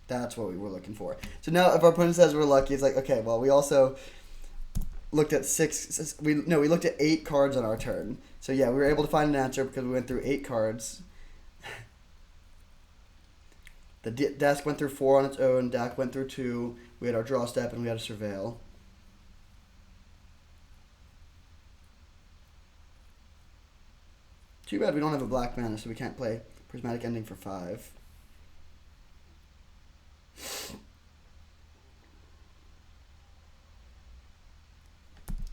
Speaker 1: That's what we were looking for. So now if our opponent says we're lucky, it's like, okay, well, we also looked at we looked at 8 cards on our turn. So yeah, we were able to find an answer because we went through 8 cards. The desk went through 4 on its own, Dak went through 2, we had our draw step, and we had a Surveil. Too bad we don't have a black mana, so we can't play Prismatic Ending for 5.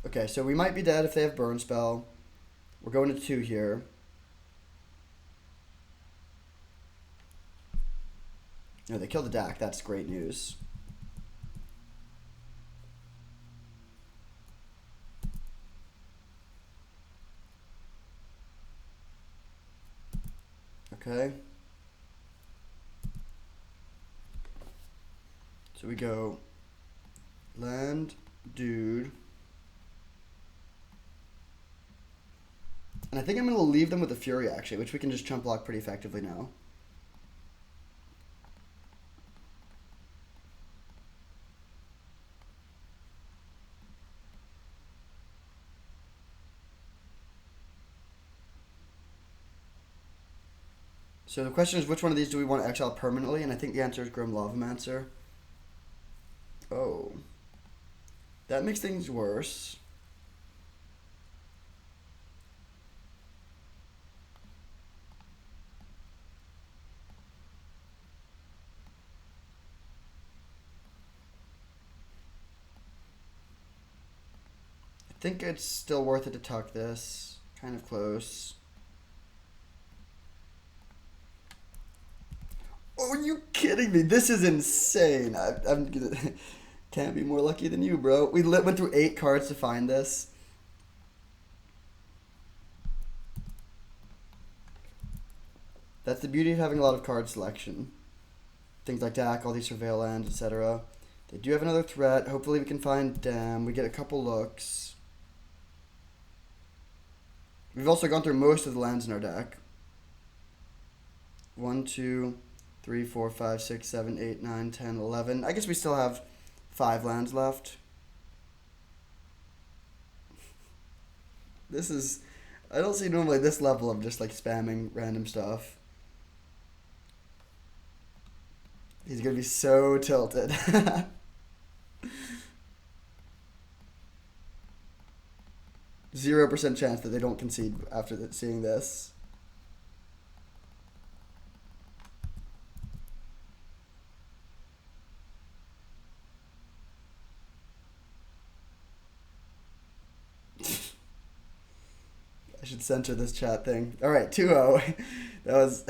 Speaker 1: Okay, so we might be dead if they have Burn Spell. We're going to 2 here. No, they killed the Dak. That's great news. Okay. So we go Land, dude. And I think I'm going to leave them with the Fury, actually, which we can just chump block pretty effectively now. So the question is, which one of these do we want to exile permanently? And I think the answer is Grim Lavamancer. Oh. That makes things worse. I think it's still worth it to tuck this. Kind of close. Oh, are you kidding me? This is insane. I'm gonna... Can't be more lucky than you, bro. We went through 8 cards to find this. That's the beauty of having a lot of card selection. Things like Dak, all these Surveil lands, etc. They do have another threat. Hopefully we can find Dam. We get a couple looks. We've also gone through most of the lands in our deck. 1, 2, 3, 4, 5, 6, 7, 8, 9, 10, 11. I guess we still have 5 lands left. This is... I don't see normally this level of just like spamming random stuff. He's gonna be so tilted. 0% chance that they don't concede after seeing this. I should censor this chat thing. Alright, 2-0. That was...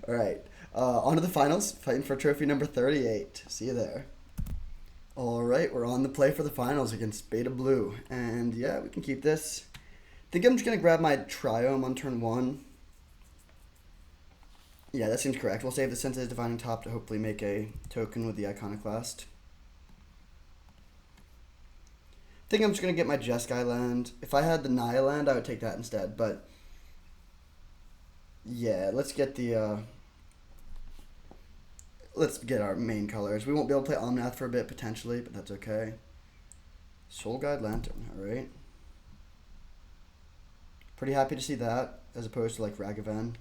Speaker 1: Alright. On to the finals. Fighting for trophy number 38. See you there. Alright, we're on the play for the finals against Beta Blue. And yeah, we can keep this. I think I'm just going to grab my Triome on turn 1. Yeah, that seems correct. We'll save the Sensei's Divining Top to hopefully make a token with the Iconoclast. I think I'm just going to get my Jeskai land. If I had the Naya land, I would take that instead. But yeah, let's get the... Let's get our main colors. We won't be able to play Omnath for a bit, potentially, but that's okay. Soul Guide Lantern, alright. Pretty happy to see that, as opposed to, like, Ragavan.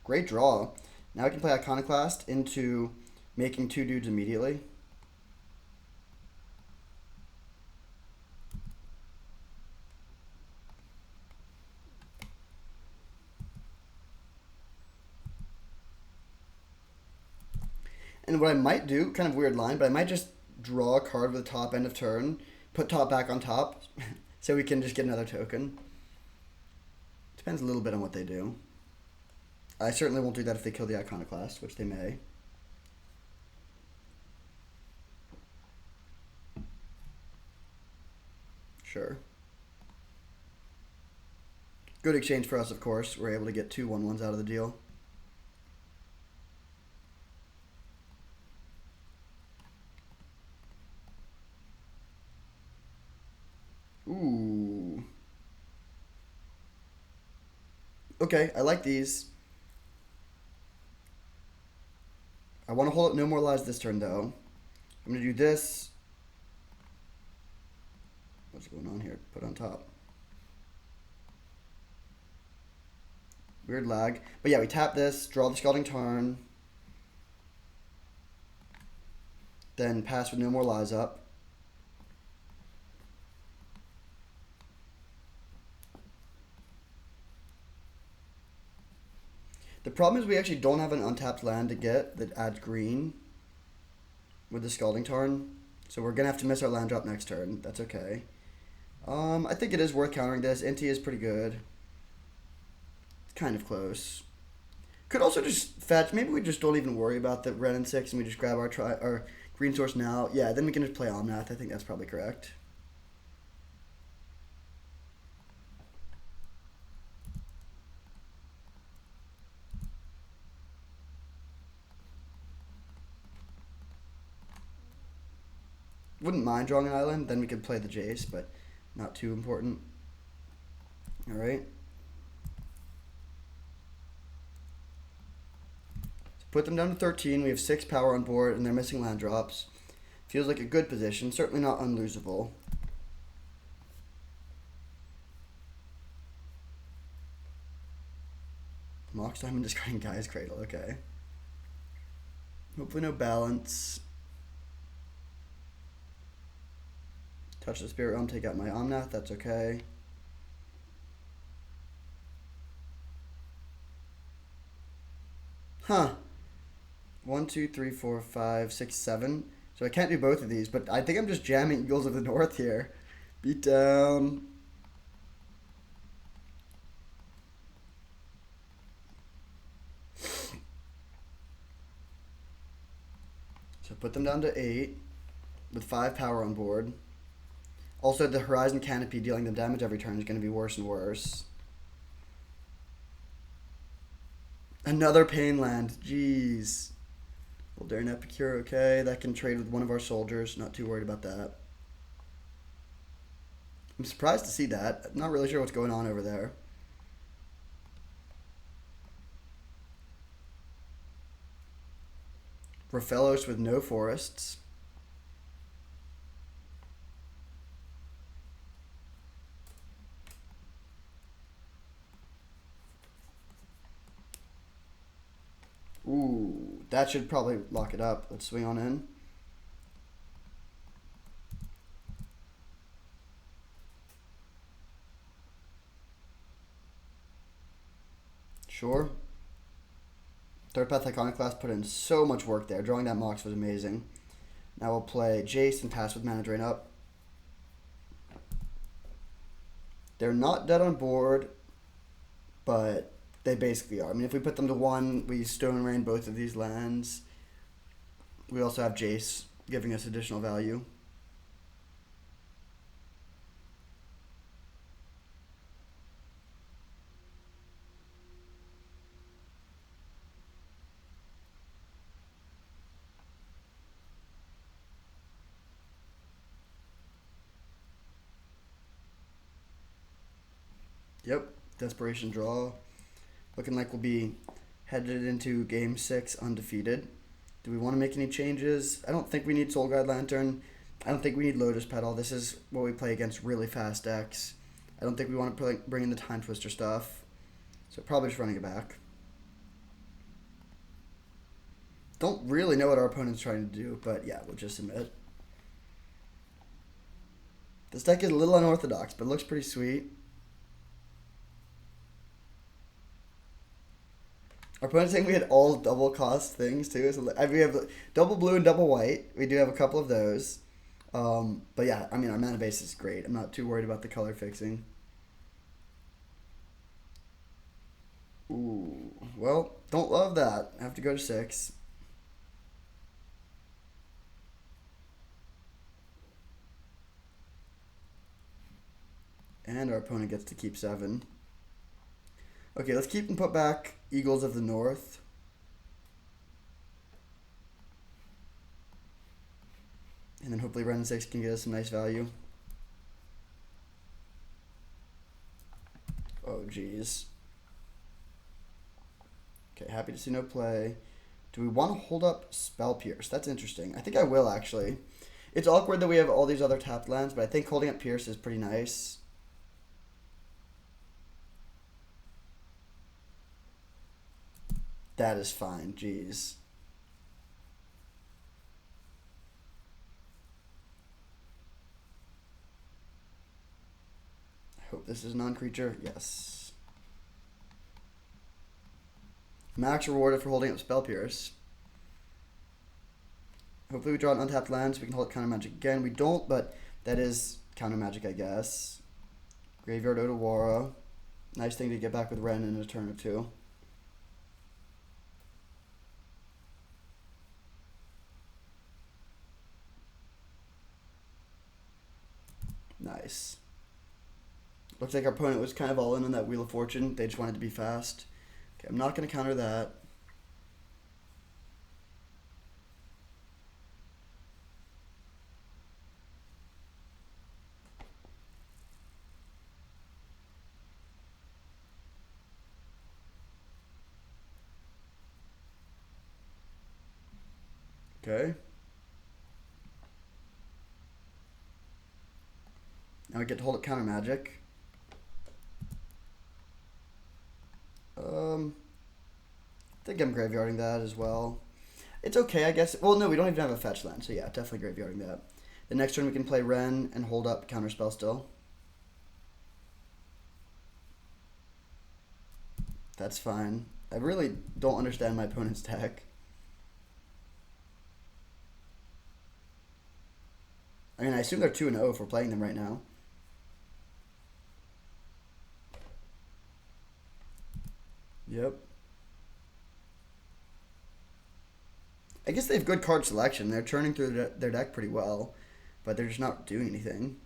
Speaker 1: Great draw. Now I can play Iconoclast into making 2 dudes immediately. And what I might do, kind of weird line, but I might just draw a card with the top end of turn, put top back on top, so we can just get another token. Depends a little bit on what they do. I certainly won't do that if they kill the Iconoclast, which they may. Sure. Good exchange for us, of course. We're able to get 2 1/1s out of the deal. Ooh. Okay, I like these. I want to hold up No More Lies this turn, though. I'm going to do this. What's going on here? Put on top. Weird lag. But yeah, we tap this, draw the Scalding Tarn. Then pass with No More Lies up. The problem is we actually don't have an untapped land to get that adds green with the Scalding Tarn. So we're going to have to miss our land drop next turn. That's okay. I think it is worth countering this. Inti is pretty good. It's kind of close. Could also just fetch. Maybe we just don't even worry about the red and 6 and we just grab our green source now. Yeah, then we can just play Omnath. I think that's probably correct. Wouldn't mind drawing an island. Then we could play the Jace, but not too important. All right. So put them down to 13. We have 6 power on board, and they're missing land drops. Feels like a good position. Certainly not unlosable. Mox Diamond discarding Gaia's Cradle. Okay. Hopefully no balance. Touch the Spirit Realm, take out my Omnath, that's okay. Huh. 1, 2, 3, 4, 5, 6, 7. So I can't do both of these, but I think I'm just jamming Eagles of the North here. Beat down. So put them down to 8 with 5 power on board. Also, the Horizon Canopy dealing them damage every turn is going to be worse and worse. Another Pain Land. Jeez. Voldaren Epicure, okay. That can trade with one of our soldiers. Not too worried about that. I'm surprised to see that. I'm not really sure what's going on over there. Raphelos with no forests. Ooh, that should probably lock it up. Let's swing on in. Sure. Third Path Iconoclast put in so much work there. Drawing that Mox was amazing. Now we'll play Jace and pass with Mana Drain up. They're not dead on board, but they basically are. I mean, if we put them to 1, we Stone Rain both of these lands. We also have Jace giving us additional value. Yep, Desperation Draw. Looking like we'll be headed into Game 6 undefeated. Do we want to make any changes? I don't think we need Soul Guide Lantern. I don't think we need Lotus Petal. This is what we play against really fast decks. I don't think we want to bring in the Time Twister stuff. So probably just running it back. Don't really know what our opponent's trying to do, but yeah, we'll just submit. This deck is a little unorthodox, but it looks pretty sweet. Our opponent's saying we had all double cost things too. So we have double blue and double white. We do have a couple of those. But yeah, I mean, our mana base is great. I'm not too worried about the color fixing. Ooh, well, don't love that. I have to go to 6. And our opponent gets to keep 7. Okay, let's keep and put back Eagles of the North. And then hopefully Wrenn and 6 can get us some nice value. Oh, geez. Okay, happy to see no play. Do we want to hold up Spell Pierce? That's interesting. I think I will, actually. It's awkward that we have all these other tapped lands, but I think holding up Pierce is pretty nice. That is fine. Jeez. I hope this is a non-creature. Yes. Max rewarded for holding up Spell Pierce. Hopefully we draw an untapped land so we can hold Counter Magic again. We don't, but that is Counter Magic, I guess. Graveyard Otawara. Nice thing to get back with Wrenn in a turn or two. Nice. Looks like our opponent was kind of all in on that Wheel of Fortune. They just wanted to be fast. Okay, I'm not going to counter that. Okay. Now we get to hold up counter magic. I think I'm graveyarding that as well. It's okay, I guess. Well, no, we don't even have a fetch land, so yeah, definitely graveyarding that. The next turn we can play Ren and hold up counterspell still. That's fine. I really don't understand my opponent's deck. I mean, I assume they're 2-0 if we're playing them right now. Yep. I guess they have good card selection. They're churning through their deck pretty well, but they're just not doing anything.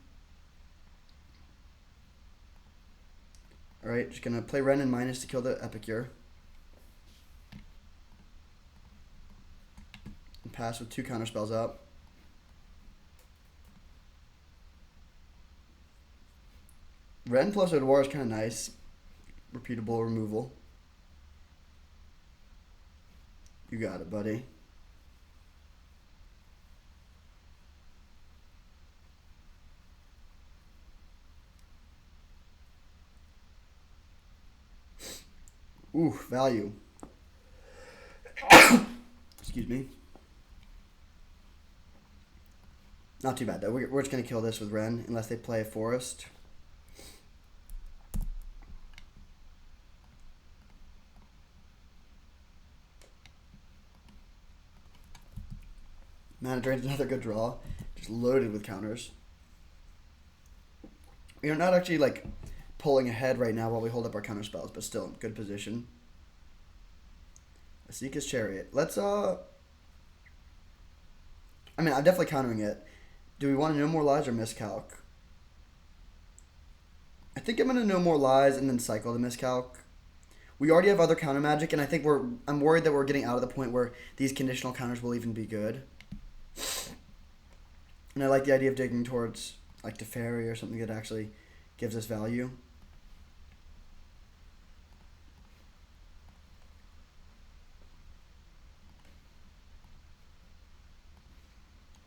Speaker 1: Alright, just gonna play Ren and minus to kill the Epicure. And pass with 2 counterspells up. Ren plus Odwar is kind of nice. Repeatable removal. You got it, buddy. Ooh, value. Excuse me. Not too bad, though. We're just going to kill this with Ren, unless they play a Forest. Mana Drain's another good draw. Just loaded with counters. We're not actually, like, pulling ahead right now while we hold up our counter spells, but still, good position. Asika's Chariot. Let's, I mean, I'm definitely countering it. Do we want to know more lies or miscalc? I think I'm going to know more lies and then cycle the miscalc. We already have other counter magic, and I think I'm worried that we're getting out of the point where these conditional counters will even be good. And I like the idea of digging towards, like, Teferi or something that actually gives us value.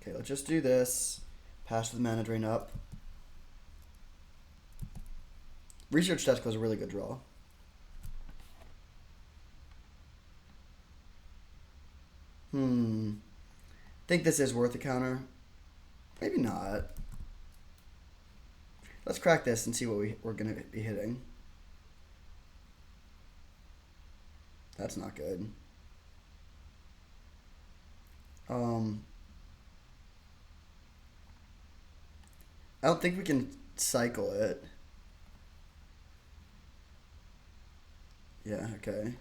Speaker 1: Okay, let's just do this. Pass the Mana Drain up. Research Desk was a really good draw. Think this is worth a counter. Maybe not. Let's crack this and see what we're going to be hitting. That's not good. I don't think we can cycle it. Yeah, okay.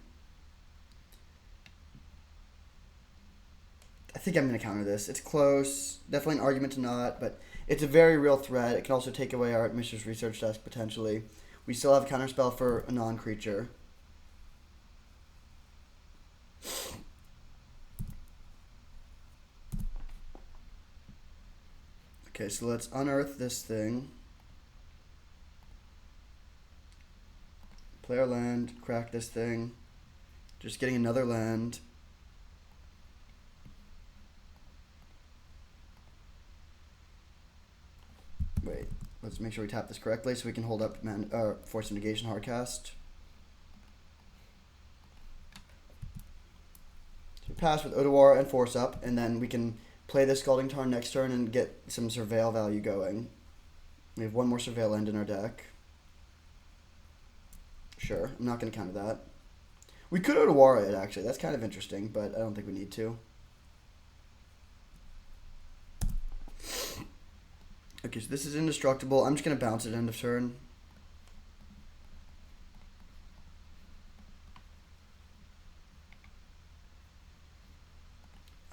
Speaker 1: I think I'm going to counter this. It's close. Definitely an argument to not, but it's a very real threat. It can also take away our Mishra's Research Desk, potentially. We still have a counterspell for a non-creature. Okay, so let's unearth this thing. Play our land, crack this thing. Just getting another land. Wait, let's make sure we tap this correctly so we can hold up Force of Negation Hardcast. So pass with Odawara and Force up, and then we can play the Scalding Tarn next turn and get some Surveil value going. We have one more Surveil land in our deck. Sure, I'm not going to counter that. We could Odawara it, actually. That's kind of interesting, but I don't think we need to. Okay, so this is indestructible. I'm just going to bounce it end of turn.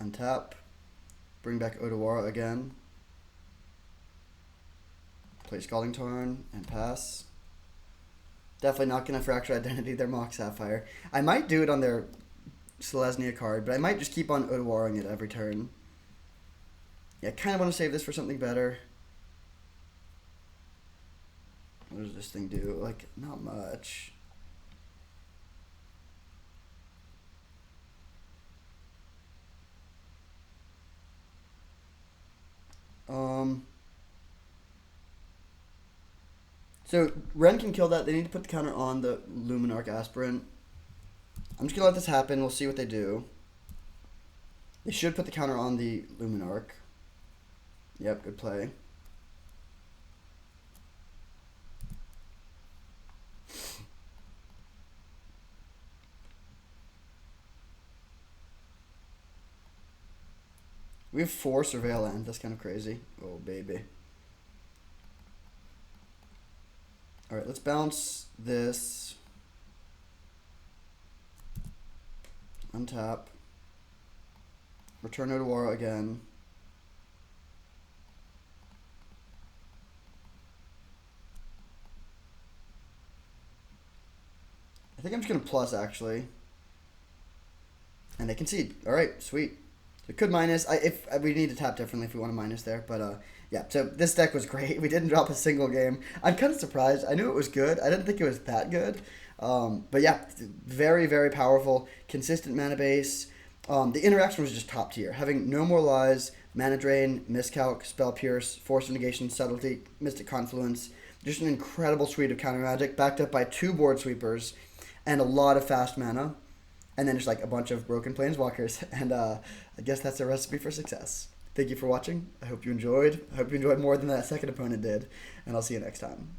Speaker 1: Untap. Bring back Odawara again. Play Scalding Tarn and pass. Definitely not going to Fracture Identity their Mock Sapphire. I might do it on their Selesnya card, but I might just keep on Odawaring it every turn. Yeah, I kind of want to save this for something better. What does this thing do? Like, not much. So Ren can kill that. They need to put the counter on the Luminarch Aspirant. I'm just going to let this happen. We'll see what they do. They should put the counter on the Luminarch. Yep, good play. We have 4 Surveil Land. That's kind of crazy. Oh, baby. Alright, let's bounce this. Untap. Return Odawara again. I think I'm just going to plus, actually. And they concede. Alright, sweet. So it could minus. If we need to tap differently if we want to minus there. But, yeah. So this deck was great. We didn't drop a single game. I'm kind of surprised. I knew it was good. I didn't think it was that good. But, yeah. Very, very powerful. Consistent mana base. The interaction was just top tier. Having No More Lies, Mana Drain, Miscalc, Spell Pierce, Force of Negation, Subtlety, Mystic Confluence. Just an incredible suite of counter magic, backed up by 2 board sweepers and a lot of fast mana. And then just like a bunch of broken planeswalkers. And I guess that's a recipe for success. Thank you for watching. I hope you enjoyed. I hope you enjoyed more than that second opponent did. And I'll see you next time.